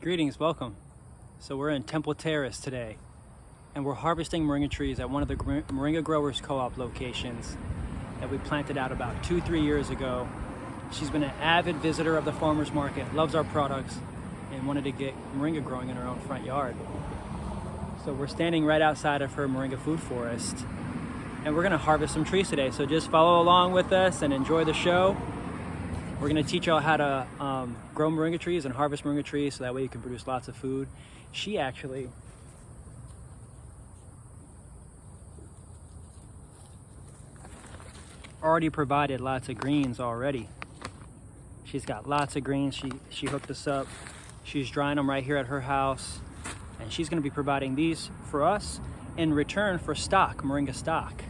Greetings, welcome. So we're in Temple Terrace today, and we're harvesting moringa trees at one of the Moringa Growers Co-op locations that we planted out about 2-3 years ago. She's been an avid visitor of the farmer's market, loves our products, and wanted to get moringa growing in her own front yard. So we're standing right outside of her moringa food forest, and we're gonna harvest some trees today. So just follow along with us and enjoy the show. We're gonna teach y'all how to grow moringa trees and harvest moringa trees so that way you can produce lots of food. She actually already provided lots of greens already. She's got lots of greens. She hooked us up. She's drying them right here at her house, and she's gonna be providing these for us in return for stock, moringa stock.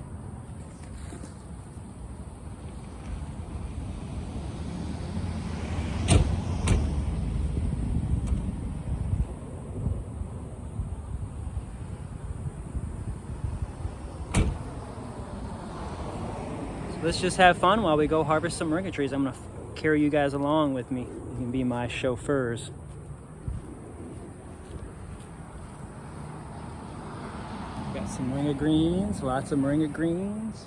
Let's just have fun while we go harvest some moringa trees. I'm gonna carry you guys along with me. You can be my chauffeurs. Got some moringa greens, lots of moringa greens.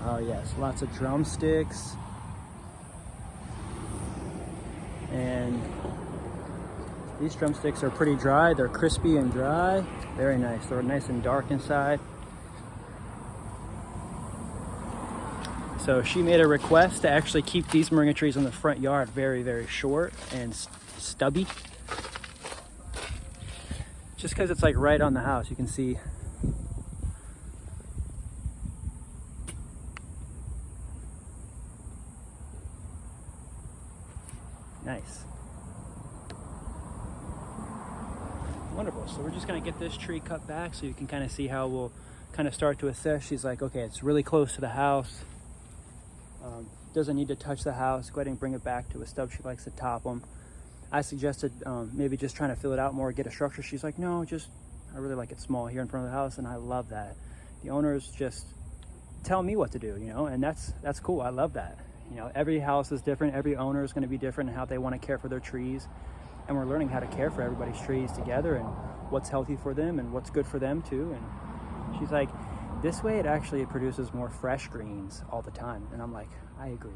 Oh yes, lots of drumsticks. And these drumsticks are pretty dry. They're crispy and dry. Very nice. They're nice and dark inside. So she made a request to actually keep these moringa trees in the front yard very, very short and stubby. Just because it's like right on the house, you can see. Nice. Wonderful. So we're just gonna get this tree cut back so you can kind of see how we'll kind of start to assess. She's like, okay, it's really close to the house. Doesn't need to touch the house. Go ahead and bring it back to a stub. She likes to top them. I suggested maybe just trying to fill it out more, get a structure. She's like, no, I really like it small here in front of the house, and I love that. The owners just tell me what to do, you know, and that's cool. I love that. You know, every house is different. Every owner is going to be different in how they want to care for their trees, and we're learning how to care for everybody's trees together and what's healthy for them and what's good for them too. And she's like, this way it actually produces more fresh greens all the time. And I'm like, I agree.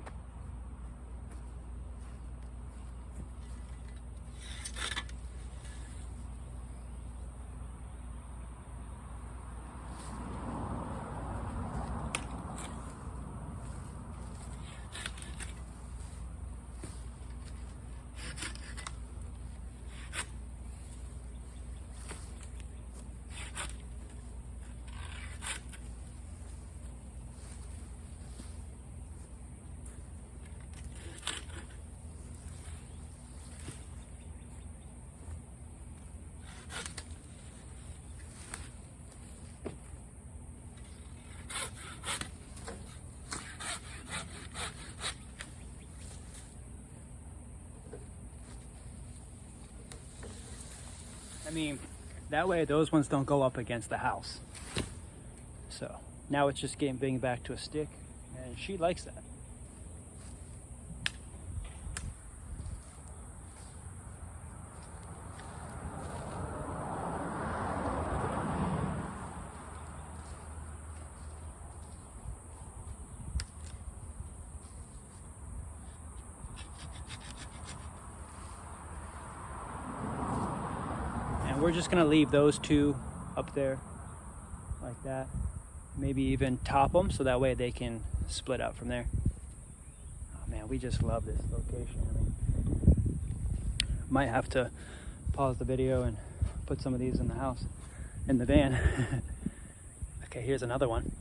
I mean, that way those ones don't go up against the house. So now it's just being back to a stick, and she likes that. We're just gonna leave those two up there like that. Maybe even top them so that way they can split out from there. Oh man, we just love this location. I mean, might have to pause the video and put some of these in the house, in the van. Okay, here's another one.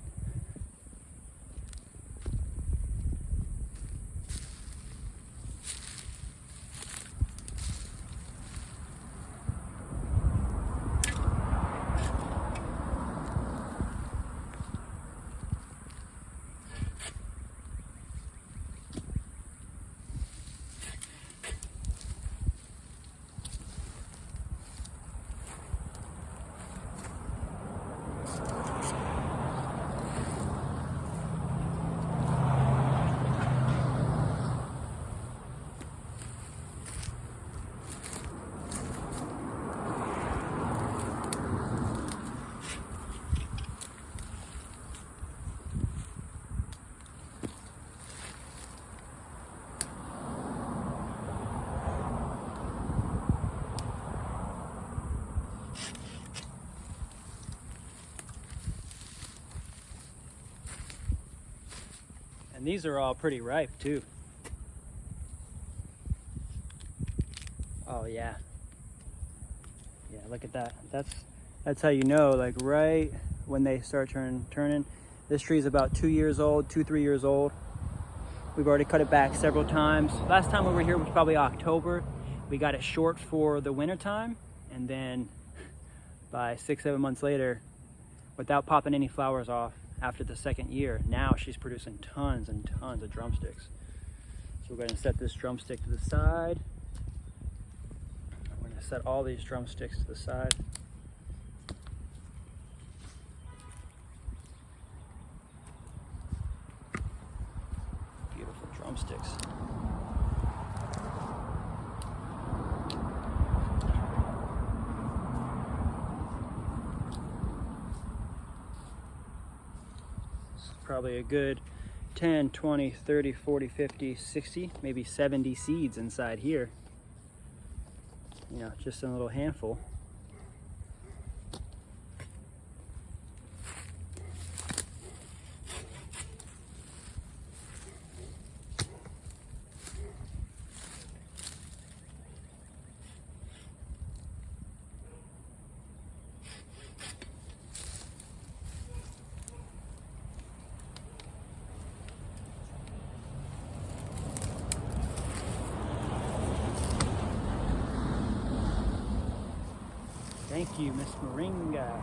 And these are all pretty ripe too. Oh yeah. Yeah, look at that. That's how you know, like right when they start turning. This tree is about 2 years old, 3 years old. We've already cut it back several times. Last time we were here was probably October. We got it short for the winter time, and then by 6-7 months later, without popping any flowers off after the second year, now she's producing tons and tons of drumsticks. So we're going to set this drumstick to the side. I'm going to set all these drumsticks to the side. Beautiful drumsticks. Probably a good 10, 20, 30, 40, 50, 60, maybe 70 seeds inside here. You know, just a little handful. Thank you, Miss Moringa.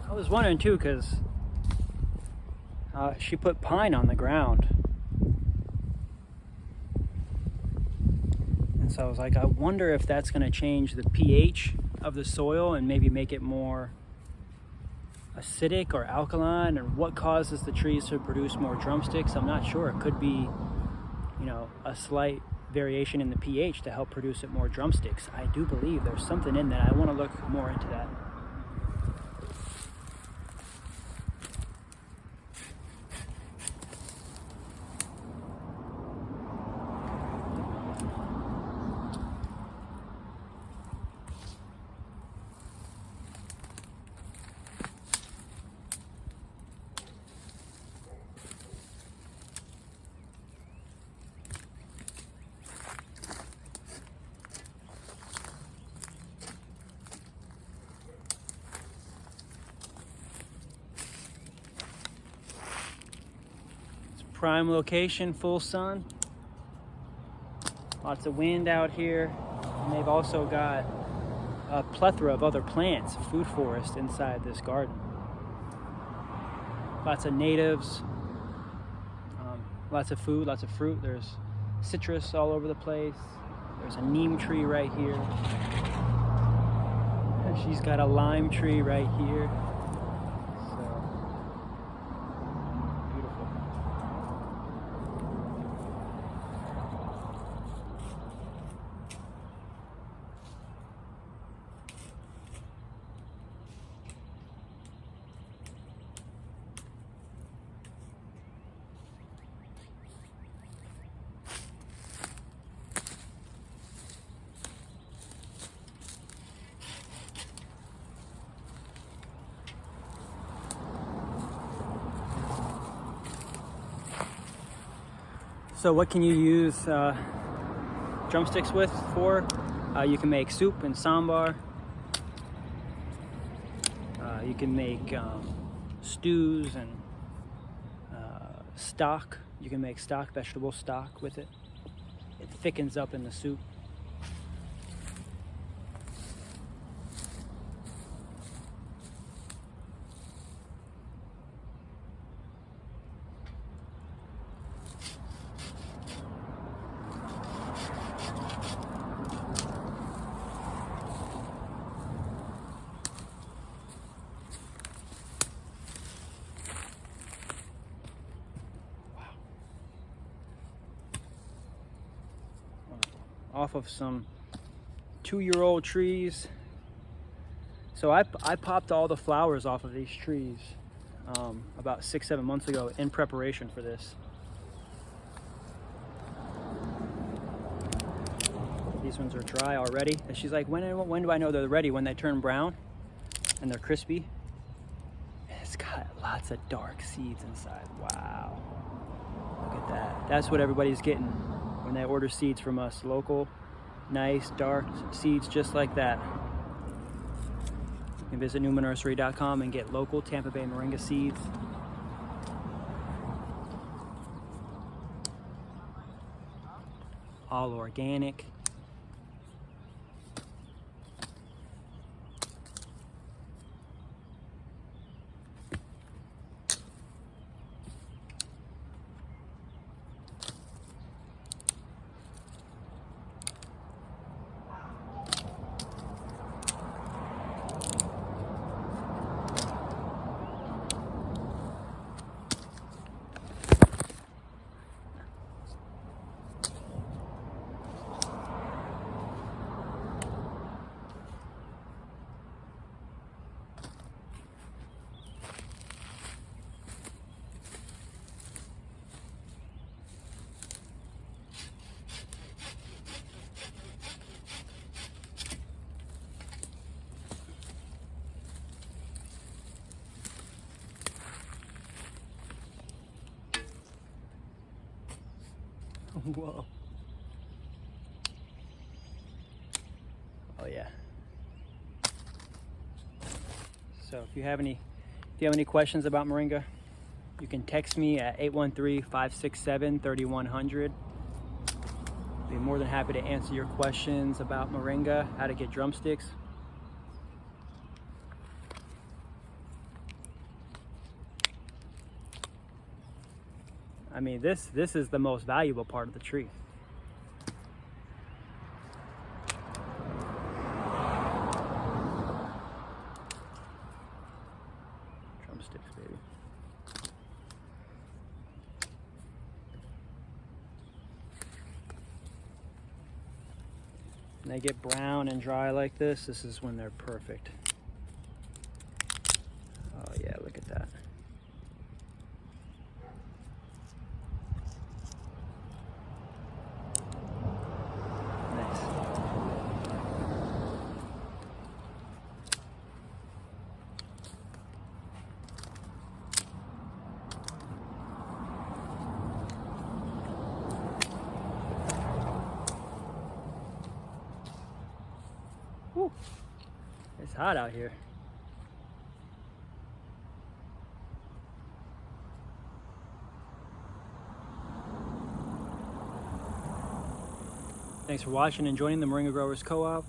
I was wondering too, because she put pine on the ground. And so I was like, I wonder if that's going to change the pH of the soil and maybe make it more acidic or alkaline, or what causes the trees to produce more drumsticks. I'm not sure. It could be, you know, a slight variation in the pH to help produce it more drumsticks. I do believe there's something in that. I want to look more into that. Prime location, full sun, lots of wind out here, and they've also got a plethora of other plants, food forest inside this garden. Lots of natives, lots of food, lots of fruit. There's citrus all over the place. There's a neem tree right here. She's got a lime tree right here. So beautiful. So what can you use drumsticks with for? You can make soup and sambar. You can make stews and stock. You can make stock, vegetable stock with it. It thickens up in the soup. Off of some 2-year-old trees. So I popped all the flowers off of these trees about 6-7 months ago in preparation for this. These ones are dry already. And she's like, when do I know they're ready? When they turn brown and they're crispy. And it's got lots of dark seeds inside. Wow. Look at that. That's what everybody's getting when they order seeds from us. Local, nice, dark seeds just like that. You can visit newmanursery.com and get local Tampa Bay Moringa seeds. All organic. Whoa. Oh yeah. So if you have any questions about Moringa, you can text me at 813-567-3100. Be more than happy to answer your questions about Moringa, how to get drumsticks. I mean, this is the most valuable part of the tree. Drumsticks, baby. When they get brown and dry like this is when they're perfect. Oh yeah, look at that. Whew. It's hot out here. Thanks for watching and joining the Moringa Growers Co-op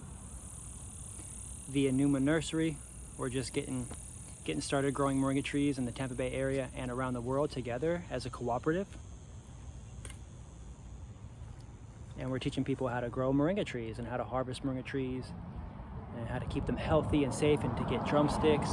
via Newman Nursery. We're just getting started growing moringa trees in the Tampa Bay area and around the world together as a cooperative. And we're teaching people how to grow moringa trees and how to harvest moringa trees and how to keep them healthy and safe and to get drumsticks.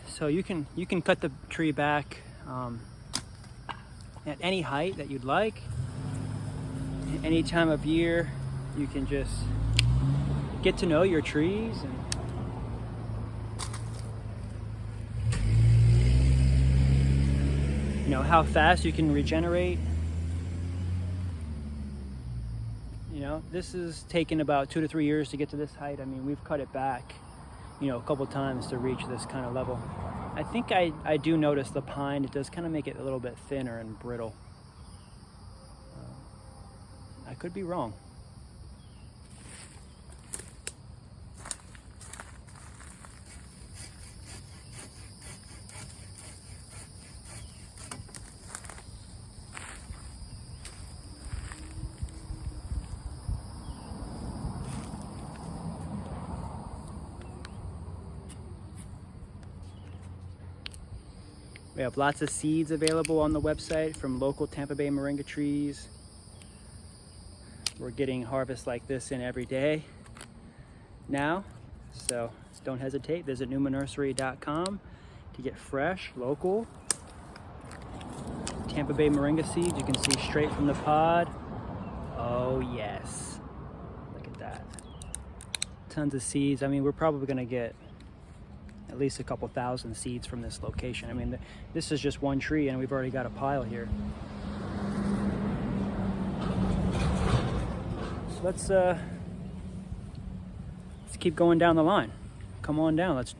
So you can cut the tree back at any height that you'd like. Any time of year, you can just get to know your trees and you know how fast you can regenerate. You know, this is taken about 2 to 3 years to get to this height. I mean, we've cut it back, you know, a couple times to reach this kind of level. I think I do notice the pine, it does kind of make it a little bit thinner and brittle. I could be wrong. We have lots of seeds available on the website from local Tampa Bay Moringa trees. We're getting harvests like this in every day now, so don't hesitate. Visit newmanursery.com to get fresh, local Tampa Bay Moringa seeds. You can see straight from the pod. Oh yes, look at that. Tons of seeds. I mean, we're probably gonna get at least a couple thousand seeds from this location. I mean, this is just one tree and we've already got a pile here. So let's keep going down the line. Come on down, let's.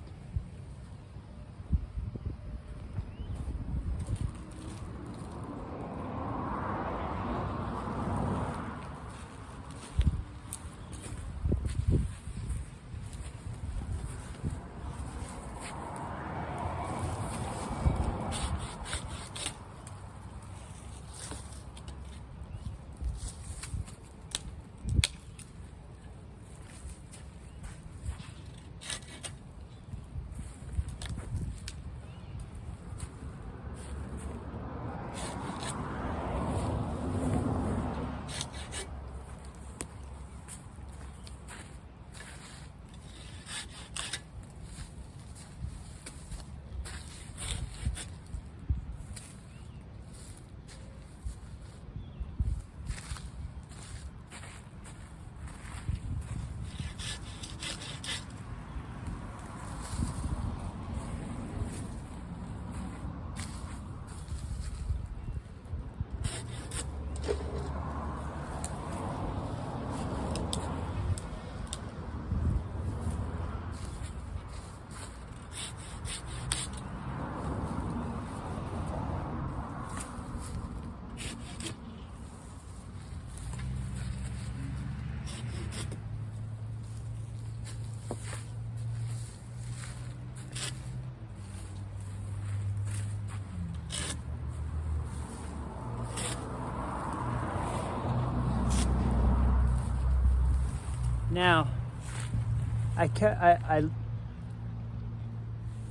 Now,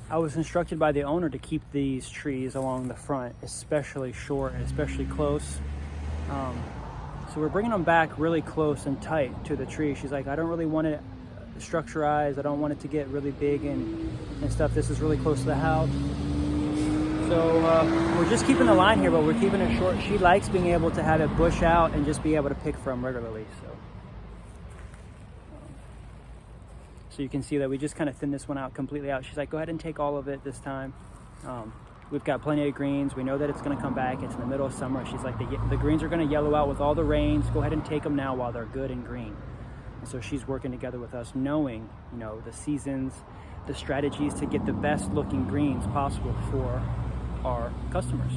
I was instructed by the owner to keep these trees along the front, especially short and especially close. So we're bringing them back really close and tight to the tree. She's like, I don't really want it structurized. I don't want it to get really big and stuff. This is really close to the house. So we're just keeping the line here, but we're keeping it short. She likes being able to have it bush out and just be able to pick from regularly. So you can see that we just kind of thinned this one out completely out. She's like, go ahead and take all of it this time. We've got plenty of greens. We know that it's going to come back. It's in the middle of summer. She's like, the greens are going to yellow out with all the rains. Go ahead and take them now while they're good and green. And so she's working together with us, knowing, you know, the seasons, the strategies to get the best looking greens possible for our customers.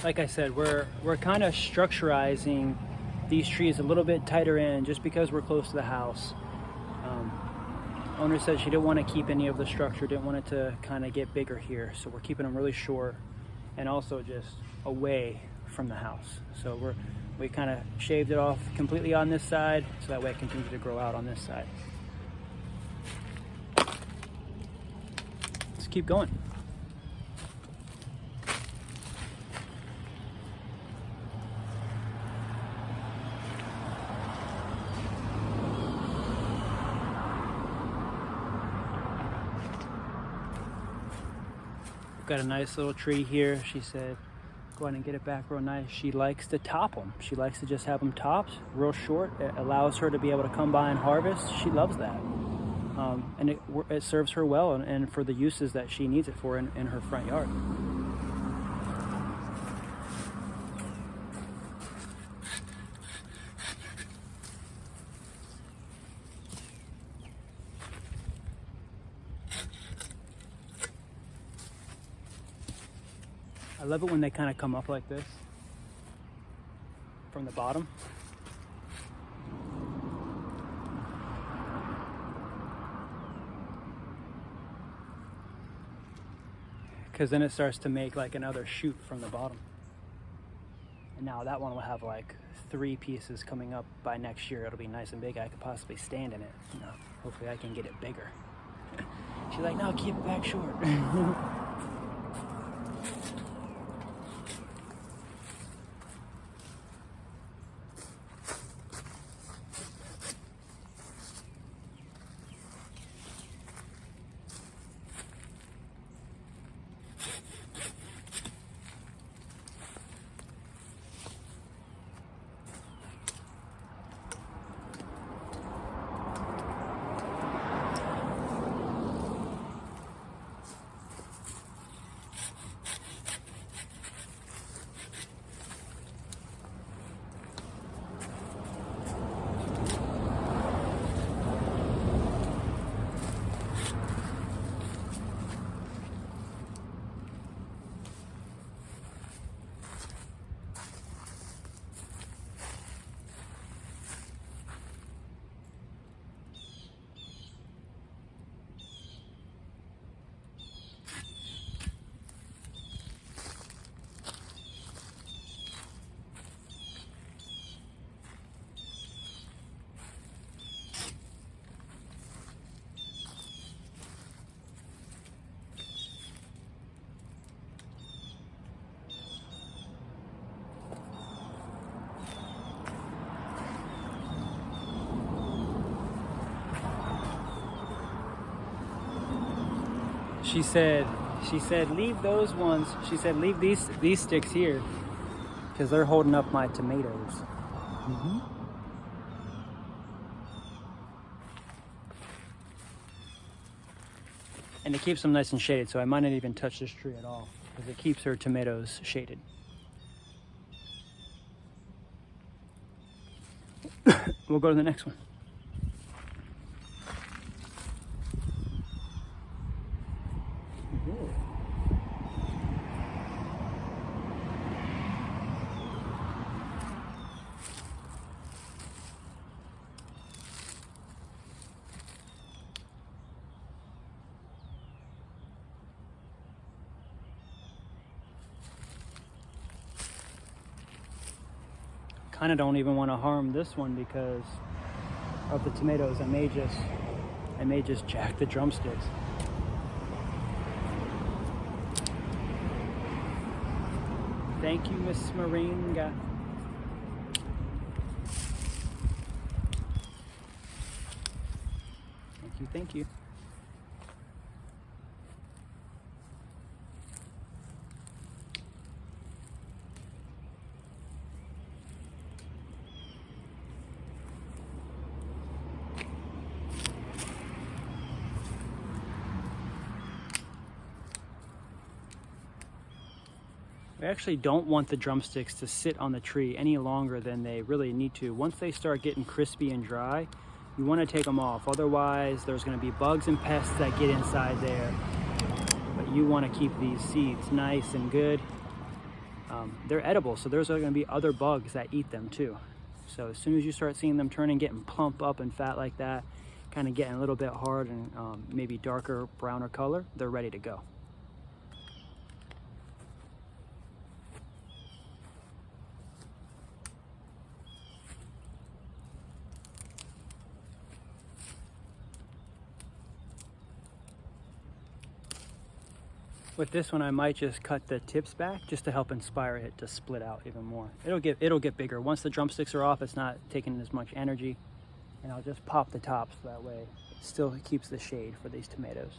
Like I said, we're kind of structurizing these trees a little bit tighter in just because we're close to the house. Owner said she didn't want to keep any of the structure, didn't want it to kind of get bigger here. So we're keeping them really short and also just away from the house. So we kind of shaved it off completely on this side so that way it continues to grow out on this side. Let's keep going. Got a nice little tree here. She said, go ahead and get it back real nice. She likes to top them. She likes to just have them topped real short. It allows her to be able to come by and harvest. She loves that. And it serves her well and for the uses that she needs it for in her front yard. I love it when they kind of come up like this from the bottom. Because then it starts to make like another shoot from the bottom. And now that one will have like 3 pieces coming up by next year. It'll be nice and big. I could possibly stand in it. You know, hopefully I can get it bigger. She's like, no, keep it back short. She said, leave those ones. She said, leave these sticks here because they're holding up my tomatoes. Mm-hmm. And it keeps them nice and shaded, so I might not even touch this tree at all because it keeps her tomatoes shaded. We'll go to the next one. Kind of don't even want to harm this one because of the tomatoes. I may just jack the drumsticks. Thank you, Miss Moringa. Thank you. We actually don't want the drumsticks to sit on the tree any longer than they really need to. Once they start getting crispy and dry, you want to take them off. Otherwise, there's going to be bugs and pests that get inside there. But you want to keep these seeds nice and good. They're edible, so there's going to be other bugs that eat them too. So as soon as you start seeing them turning, getting plump up and fat like that, kind of getting a little bit hard and maybe darker, browner color, they're ready to go. With this one, I might just cut the tips back just to help inspire it to split out even more. It'll get bigger. Once the drumsticks are off, it's not taking as much energy. And I'll just pop the tops that way. It still keeps the shade for these tomatoes.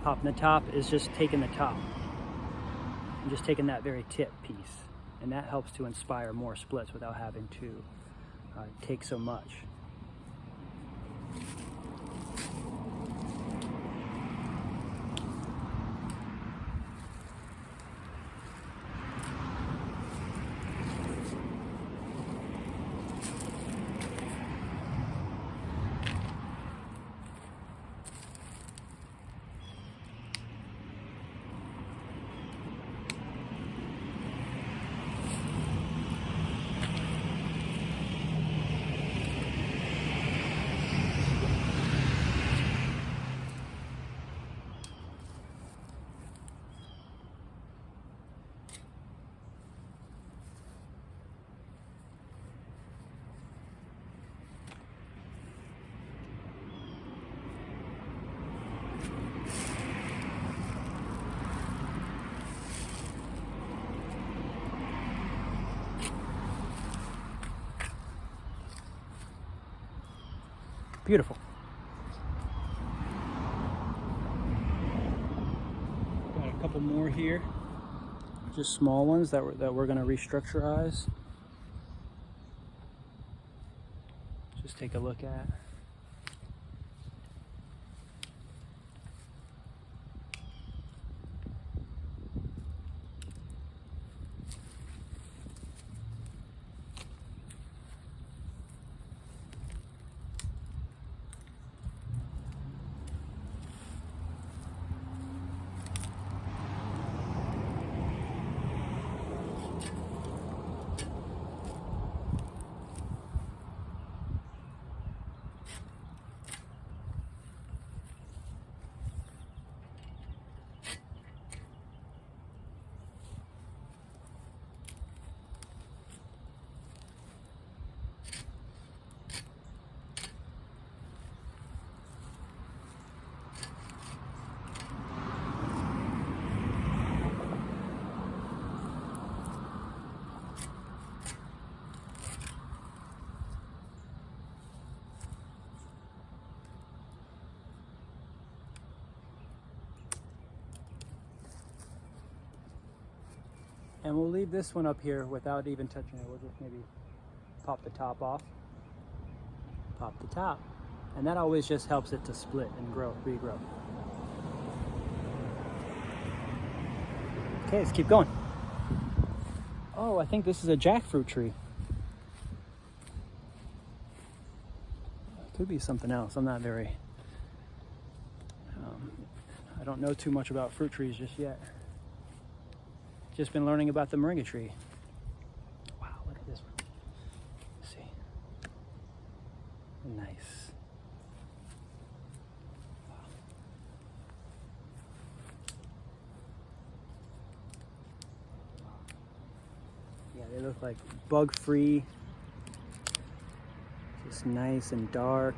Popping the top is just taking the top. I'm just taking that very tip piece. And that helps to inspire more splits without having to take so much. Beautiful. Got a couple more here. Just small ones that we're going to restructurize. Just take a look at. And we'll leave this one up here without even touching it. We'll just maybe pop the top off. Pop the top. And that always just helps it to split and grow, regrow. Okay, let's keep going. Oh, I think this is a jackfruit tree. It could be something else. I'm not very... I don't know too much about fruit trees just yet. Just been learning about the moringa tree. Wow, look at this one. Let's see. Nice. Wow. Yeah, they look like bug-free. Just nice and dark.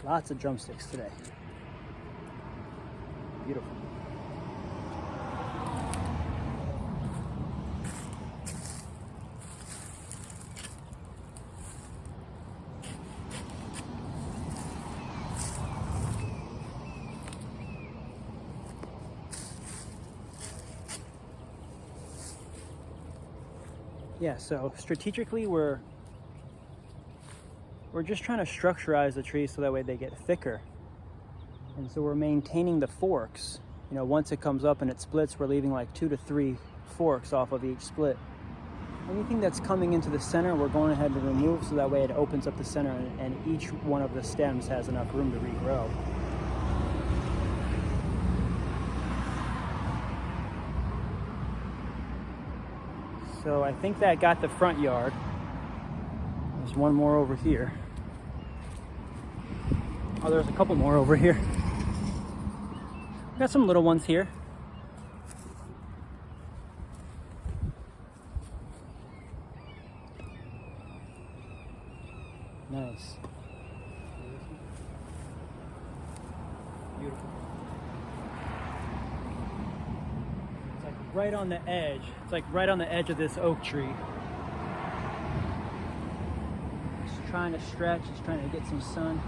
Lots of drumsticks today. Beautiful. Yeah, so strategically we're just trying to structurize the trees so that way they get thicker. And so we're maintaining the forks. You know, once it comes up and it splits, we're leaving like 2 to 3 forks off of each split. Anything that's coming into the center, we're going ahead and remove so that way it opens up the center and each one of the stems has enough room to regrow. So I think that got the front yard. There's one more over here. Oh, there's a couple more over here. Got some little ones here. Nice. Beautiful. It's like right on the edge. It's like right on the edge of this oak tree. It's trying to stretch, it's trying to get some sun.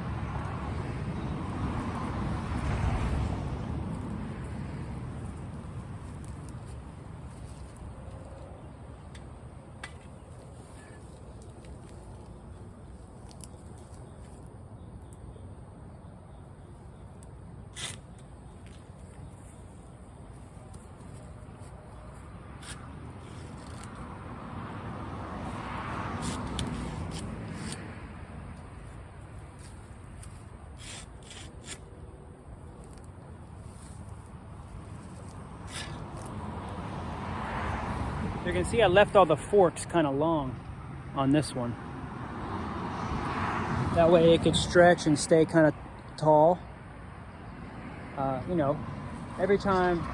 You can see I left all the forks kind of long on this one. That way it could stretch and stay kind of tall. You know, every time,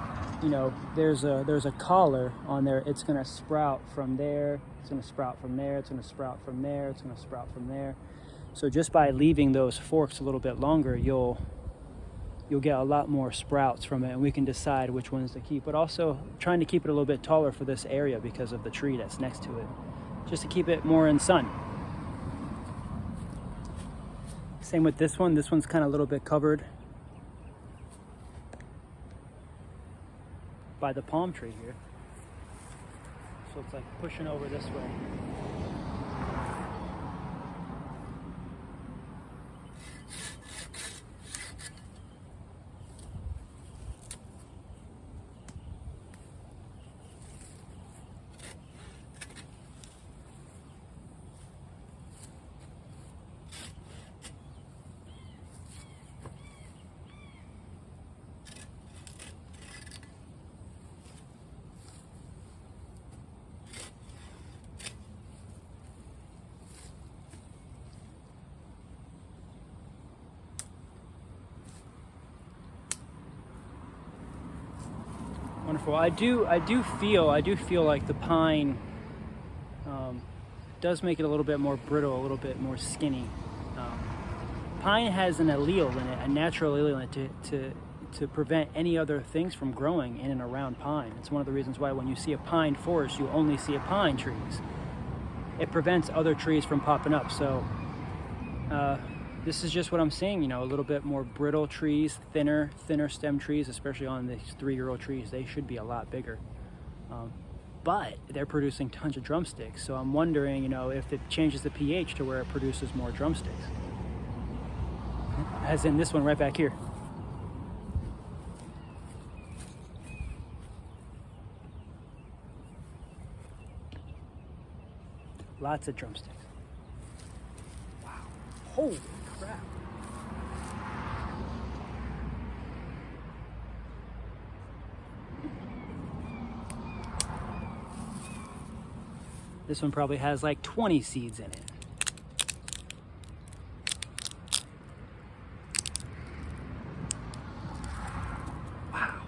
you know, there's a collar on there, it's gonna sprout from there, it's gonna sprout from there, it's gonna sprout from there, it's gonna sprout from there. So just by leaving those forks a little bit longer, you'll get a lot more sprouts from it, and we can decide which ones to keep. But also trying to keep it a little bit taller for this area because of the tree that's next to it, just to keep it more in sun. Same with this one. This one's kind of a little bit covered by the palm tree here. So it's like pushing over this way. Wonderful. I do feel like the pine does make it a little bit more brittle, a little bit more skinny. Pine has an allele in it, a natural allele in it to prevent any other things from growing in and around pine. It's one of the reasons why when you see a pine forest, you only see pine trees. It prevents other trees from popping up. So this is just what I'm seeing, you know, a little bit more brittle trees, thinner stem trees, especially on these 3-year-old trees. They should be a lot bigger. But they're producing tons of drumsticks. So I'm wondering, you know, if it changes the pH to where it produces more drumsticks. As in this one right back here. Lots of drumsticks. Wow. Holy crap. This one probably has like 20 seeds in it. Wow.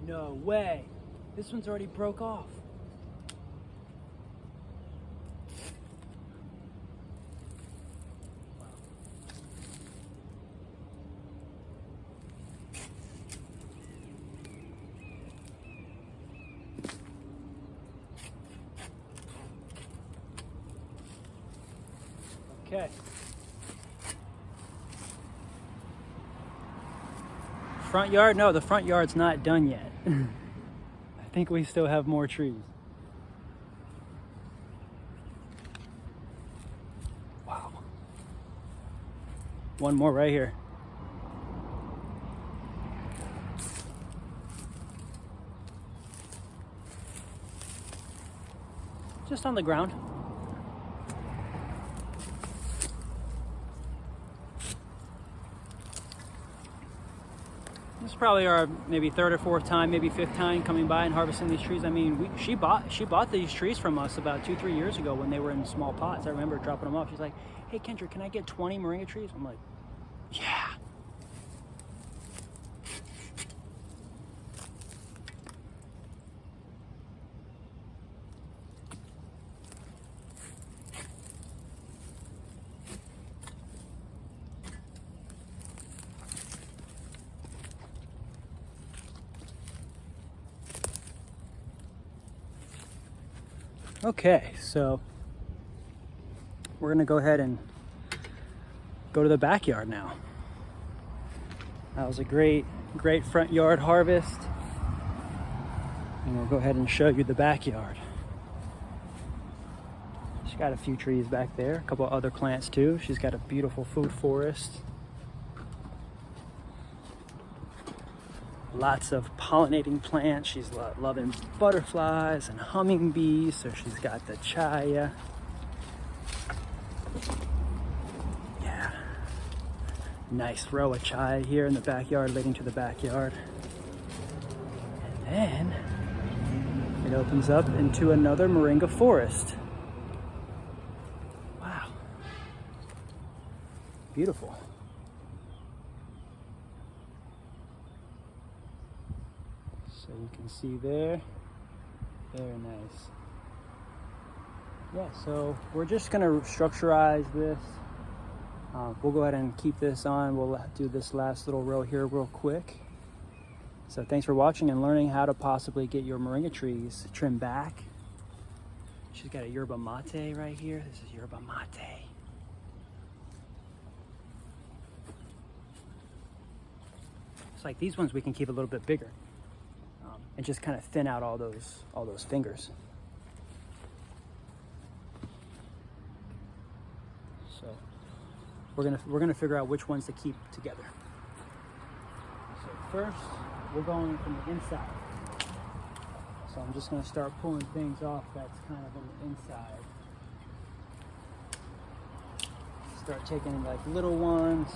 No way. This one's already broke off. Okay. Front yard? No, the front yard's not done yet. I think we still have more trees. Wow. One more right here. Just on the ground. This is probably our maybe 3rd or 4th time, maybe 5th time coming by and harvesting these trees. I mean, she bought these trees from us about 2-3 years ago when they were in small pots. I remember dropping them off. She's like, "Hey, Kendra, can I get 20 moringa trees?" I'm like, "Yeah." Okay, so we're gonna go ahead and go to the backyard now. That was a great front yard harvest. And we'll go ahead and show you the backyard. As you She's got a few trees back there, a couple other plants too. She's got a beautiful food forest. Lots of pollinating plants. She's loving butterflies and hummingbees, so she's got the chaya. Yeah. Nice row of chaya here in the backyard, leading to the backyard. And then it opens up into another moringa forest. Wow. Beautiful. So you can see there, very nice. Yeah, so we're just gonna structurize this. We'll go ahead and keep this on. We'll do this last little row here real quick. So thanks for watching and learning how to possibly get your moringa trees trimmed back. She's got a yerba mate right here. This is yerba mate. It's like these ones we can keep a little bit bigger. And just kind of thin out all those fingers. So we're gonna figure out which ones to keep together. So first, we're going from the inside. So I'm just gonna start pulling things off that's kind of on the inside. Start taking like little ones.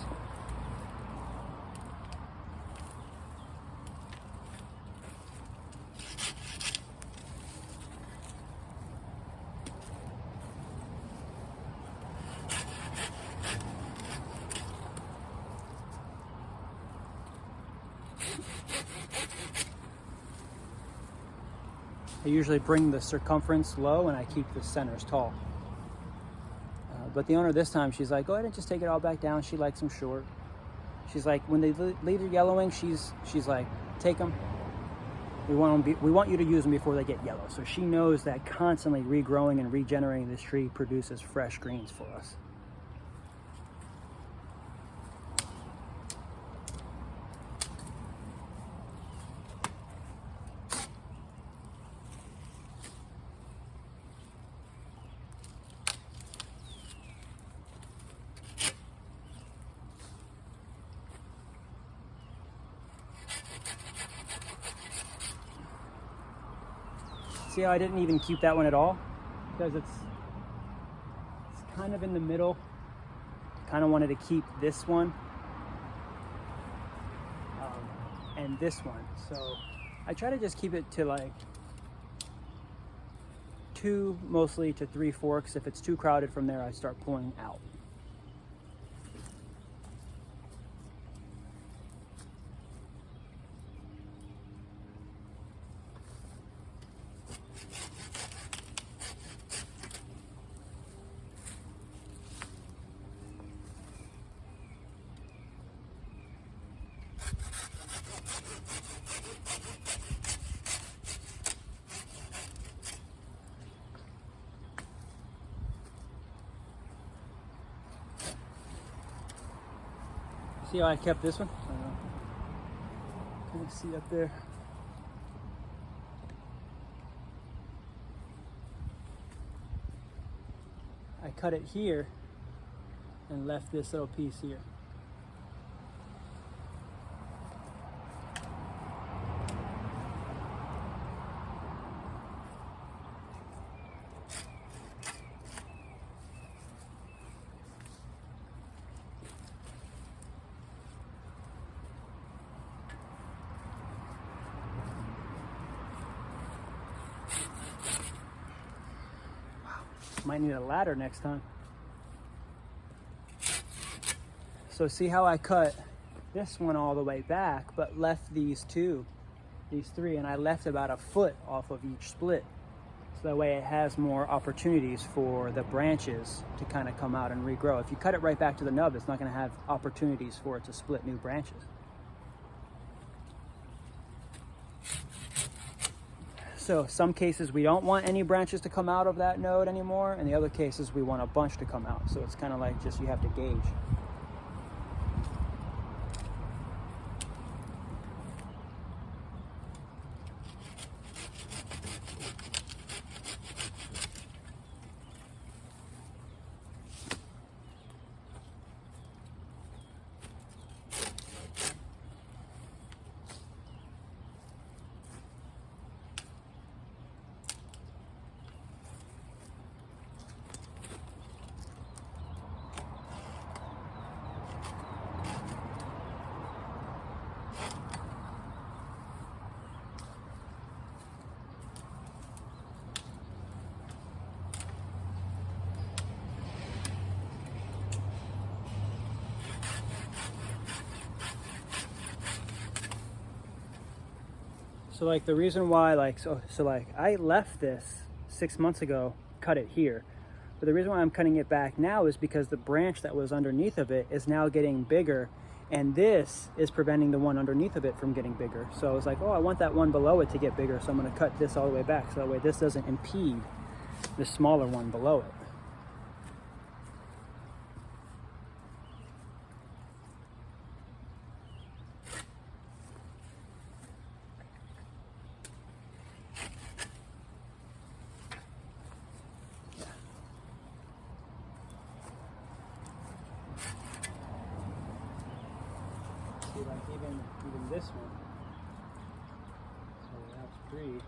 I usually bring the circumference low and I keep the centers tall. But the owner this time, she's like, go ahead and just take it all back down. She likes them short. She's like, when they leave yellowing, she's like, take them. We want you to use them before they get yellow. So she knows that constantly regrowing and regenerating this tree produces fresh greens for us. See how I didn't even keep that one at all? Because it's kind of in the middle. Kind of wanted to keep this one and this one. So I try to just keep it to like 2, mostly to 3 forks. If it's too crowded from there, I start pulling out. See how I kept this one? Can you see up there? I cut it here and left this little piece here. Might need a ladder next time. So see how I cut this one all the way back, but left these 3, and I left about a foot off of each split. So that way it has more opportunities for the branches to kind of come out and regrow. If you cut it right back to the nub, it's not going to have opportunities for it to split new branches. So some cases we don't want any branches to come out of that node anymore, and the other cases we want a bunch to come out. So it's kind of like just you have to gauge. So like the reason why, like, so like I left this 6 months ago, cut it here. But the reason why I'm cutting it back now is because the branch that was underneath of it is now getting bigger, and this is preventing the one underneath of it from getting bigger. So I was like, oh, I want that one below it to get bigger, so I'm gonna cut this all the way back, so that way this doesn't impede the smaller one below it. See, like even this one. So that's 3.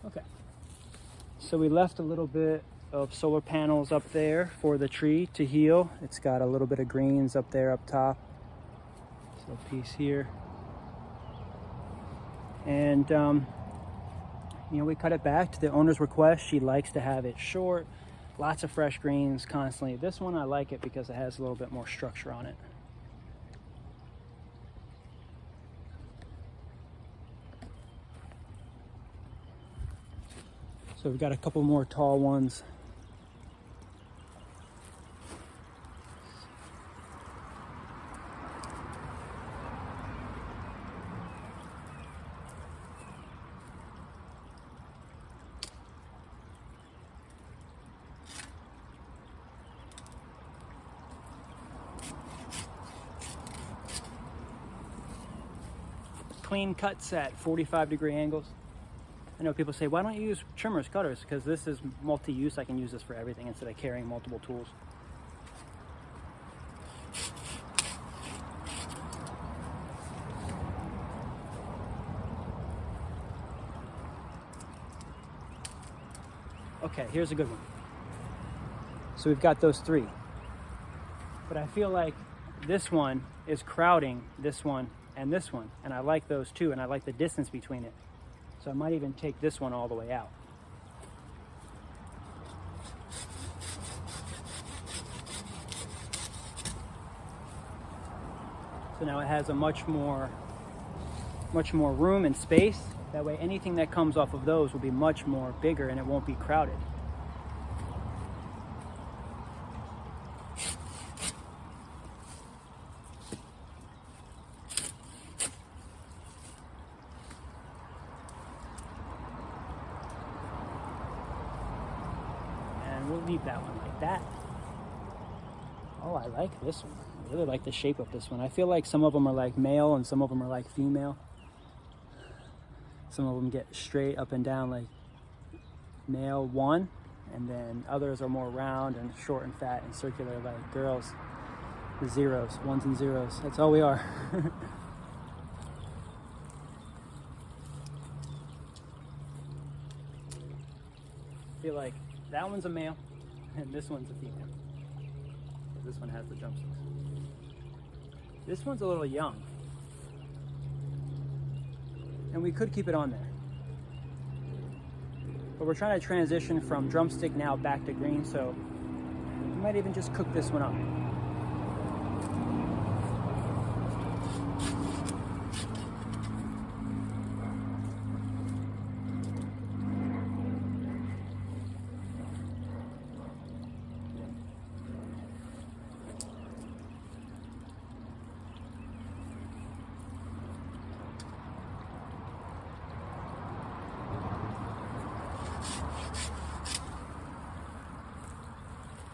Okay. So we left a little bit of solar panels up there for the tree to heal. It's got a little bit of greens up there up top. This little piece here. And you know, we cut it back to the owner's request. She likes to have it short, lots of fresh greens constantly. This one I like it because it has a little bit more structure on it. So we've got a couple more tall ones. Clean cuts at 45-degree angles. I know people say, why don't you use trimmers, cutters? Because this is multi-use. I can use this for everything instead of carrying multiple tools. Okay, here's a good one. So we've got those 3. But I feel like this one is crowding this one and this one, and I like those 2, and I like the distance between it. So I might even take this one all the way out. So now it has a much more room and space. That way anything that comes off of those will be much more bigger and it won't be crowded. We'll leave that one like that. Oh, I like this one. I really like the shape of this one. I feel like some of them are like male and some of them are like female. Some of them get straight up and down like male 1, and then others are more round and short and fat and circular like girls. The zeros, 1s and 0s. That's all we are. I feel like that one's a male, and this one's a female. This one has the jumpsuits. This one's a little young. And we could keep it on there. But we're trying to transition from drumstick now back to green, so we might even just cook this one up.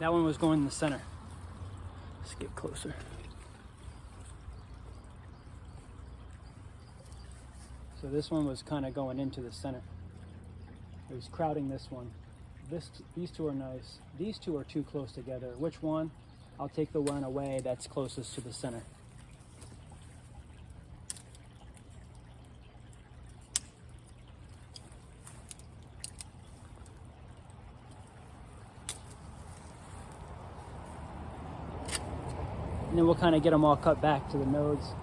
That one was going in the center. Let's get closer. So this one was kind of going into the center. It was crowding this one. These 2 are nice. These 2 are too close together. Which one? I'll take the one away that's closest to the center. And then we'll kind of get them all cut back to the nodes.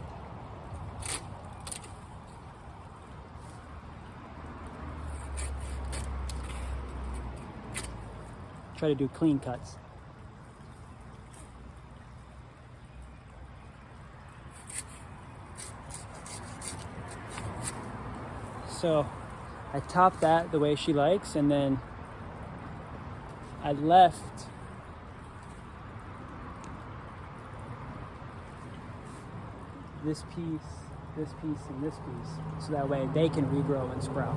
try to do clean cuts. So I topped that the way she likes, and then I left this piece, and this piece, so that way they can regrow and sprout.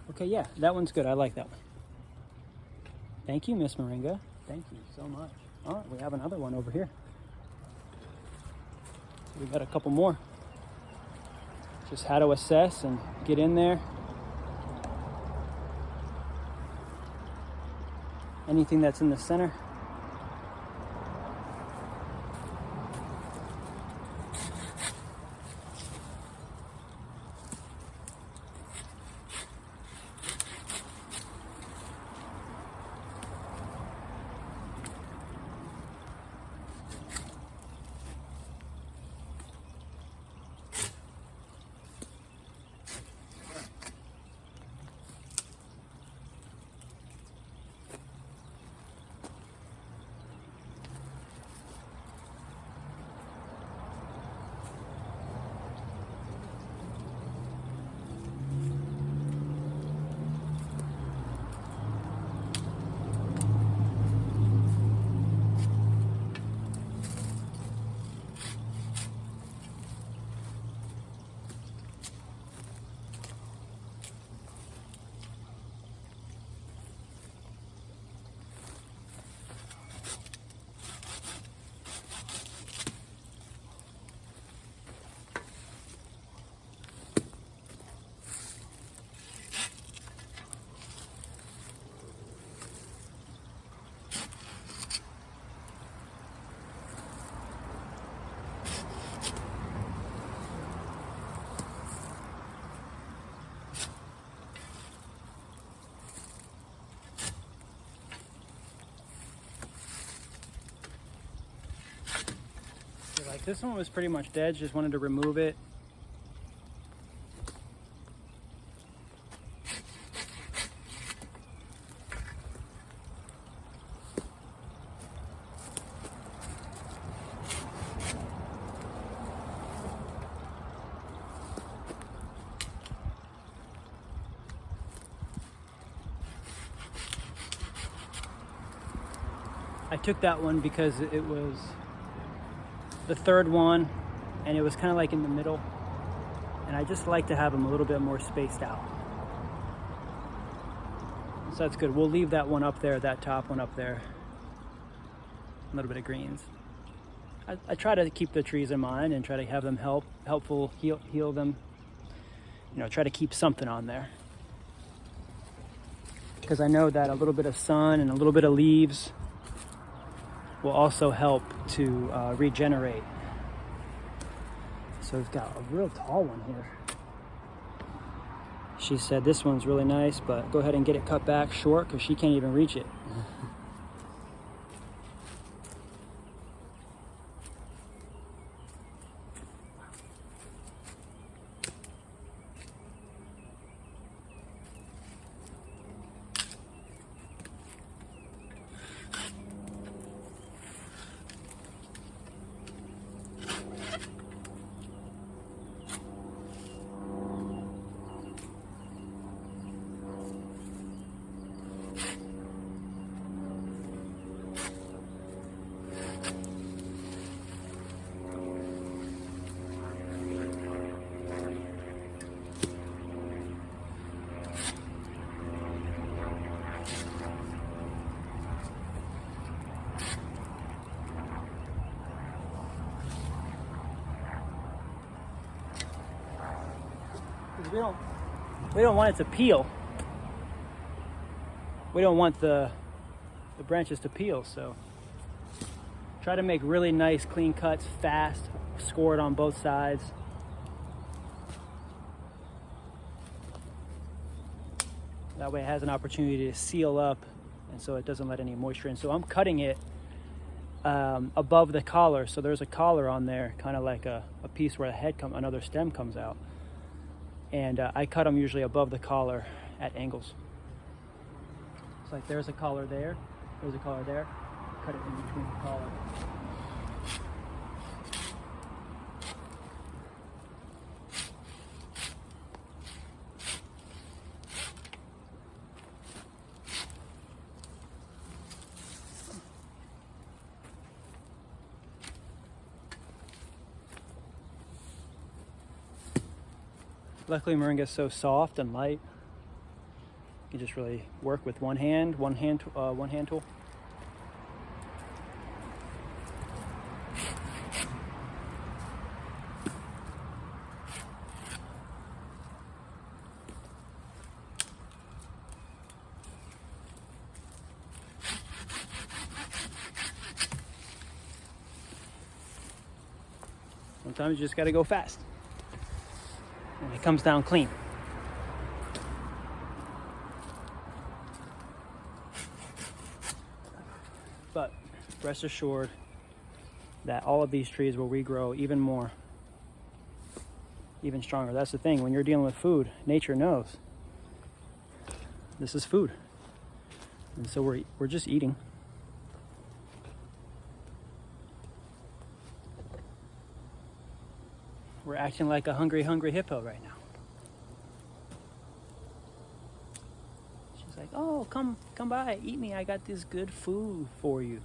Okay, yeah, that one's good. I like that one. Thank you, Miss Moringa. Thank you so much. All right, we have another one over here. We got a couple more. Just how to assess and get in there. Anything that's in the center. Like this one was pretty much dead, just wanted to remove it. I took that one because it was the third one and it was kind of like in the middle, and I just like to have them a little bit more spaced out. So that's good. We'll leave that one up there, that top one up there. A little bit of greens. I try to keep the trees in mind and try to have them helpful, heal them. You know, try to keep something on there. Because I know that a little bit of sun and a little bit of leaves will also help to regenerate. So we've got a real tall one here. She said this one's really nice, but go ahead and get it cut back short because she can't even reach it. We don't want it to peel. We don't want the branches to peel, so try to make really nice clean cuts fast, score it on both sides. That way it has an opportunity to seal up, and so it doesn't let any moisture in. So I'm cutting it above the collar. So there's a collar on there, kind of like a piece where another stem comes out. And I cut them usually above the collar at angles. It's like there's a collar there, there's a collar there. Cut it in between the collar. Luckily, Moringa is so soft and light. You can just really work with one hand tool. Sometimes you just got to go fast. And it comes down clean. But rest assured that all of these trees will regrow even more, even stronger. That's the thing, when you're dealing with food, nature knows this is food. And so we're just eating. We're acting like a hungry hippo right now. She's like, oh, come by, eat me. I got this good food for you.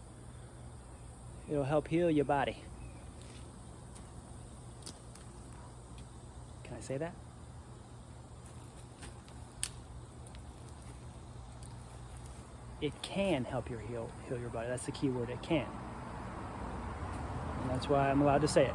It'll help heal your body. Can I say that? It can help heal your body. That's the key word, it can. And that's why I'm allowed to say it.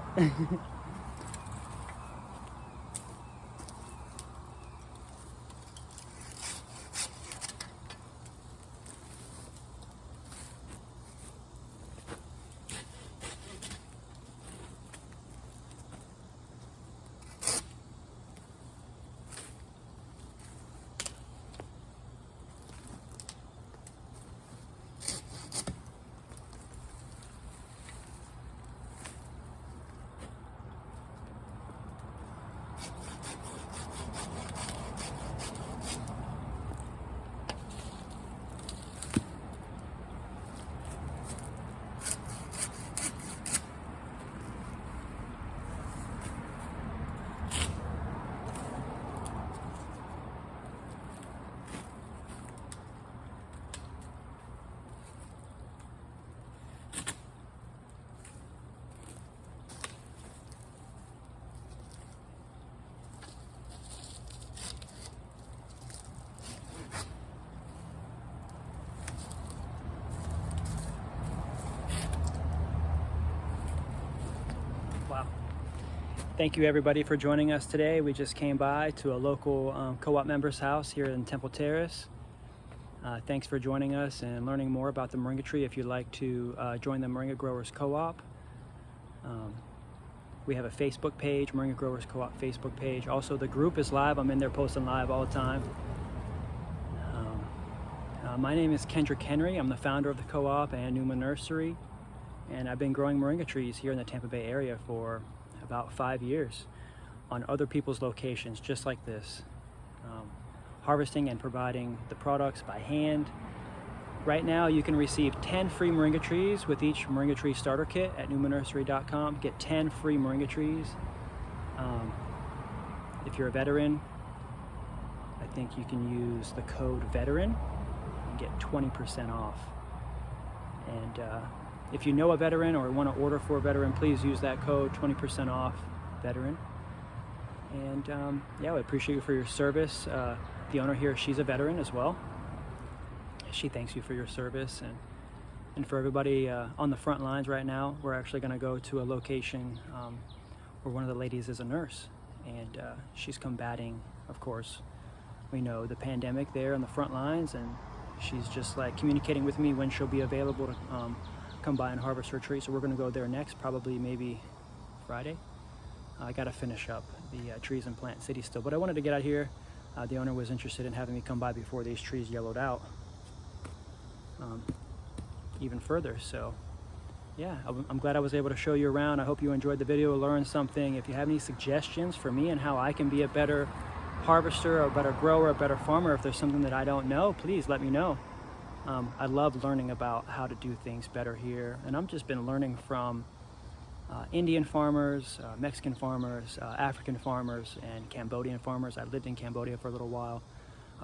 Wow. Thank you everybody for joining us today. We just came by to a local co-op member's house here in Temple Terrace. Thanks for joining us and learning more about the Moringa tree. If you'd like to join the Moringa Growers Co-op, we have a Facebook page, Moringa Growers Co-op Facebook page. Also, the group is live. I'm in there posting live all the time. My name is Kendrick Henry. I'm the founder of the co-op and Numa Nursery. And I've been growing Moringa trees here in the Tampa Bay area for about 5 years on other people's locations, just like this. Harvesting and providing the products by hand. Right now, you can receive 10 free Moringa trees with each Moringa tree starter kit at numanursery.com. Get 10 free Moringa trees. If you're a veteran, I think you can use the code VETERAN and get 20% off. And if you know a veteran or want to order for a veteran, please use that code, 20% off, VETERAN. And yeah, we appreciate you for your service. The owner here, she's a veteran as well. She thanks you for your service. And for everybody on the front lines right now, we're actually going to go to a location where one of the ladies is a nurse. And she's combating, of course, we know the pandemic there on the front lines. And she's just like communicating with me when she'll be available to come by and harvest her tree. So we're going to go there next, probably maybe Friday. I got to finish up the trees in Plant City still, but I wanted to get out here, The owner was interested in having me come by before these trees yellowed out even further. So yeah, I'm glad I was able to show you around. I hope you enjoyed the video, learned something. If you have any suggestions for me and how I can be a better harvester, or a better grower, a better farmer, if there's something that I don't know, please let me know. I love learning about how to do things better here, and I've just been learning from Indian farmers, Mexican farmers, African farmers, and Cambodian farmers. I lived in Cambodia for a little while.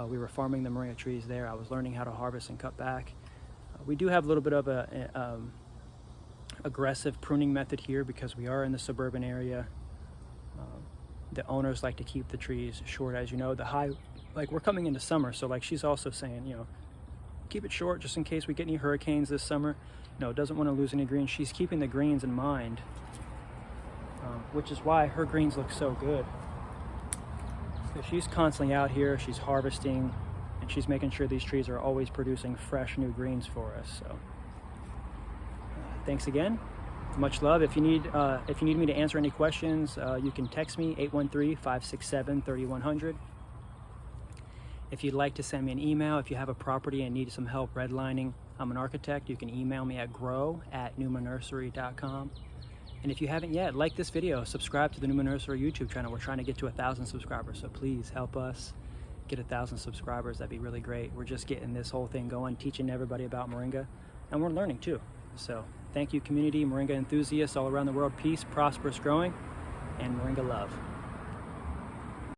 We were farming the moringa trees there. I was learning how to harvest and cut back. We do have a little bit of a aggressive pruning method here because we are in the suburban area. The owners like to keep the trees short, as you know. Like we're coming into summer, so like she's also saying, you know, keep it short just in case we get any hurricanes this summer. No, doesn't want to lose any greens. She's keeping the greens in mind, which is why her greens look so good. So she's constantly out here, she's harvesting, and she's making sure these trees are always producing fresh new greens for us. So thanks again. Much love. If you need me to answer any questions, you can text me 813-567-3100. If you'd like to send me an email, if you have a property and need some help redlining, I'm an architect. You can email me at grow@newmanursery.com. And if you haven't yet, like this video, subscribe to the Newman Nursery YouTube channel. We're trying to get to 1,000 subscribers, so please help us get 1,000 subscribers. That'd be really great. We're just getting this whole thing going, teaching everybody about moringa, and we're learning too. So thank you, community, moringa enthusiasts all around the world. Peace, prosperous growing, and moringa love.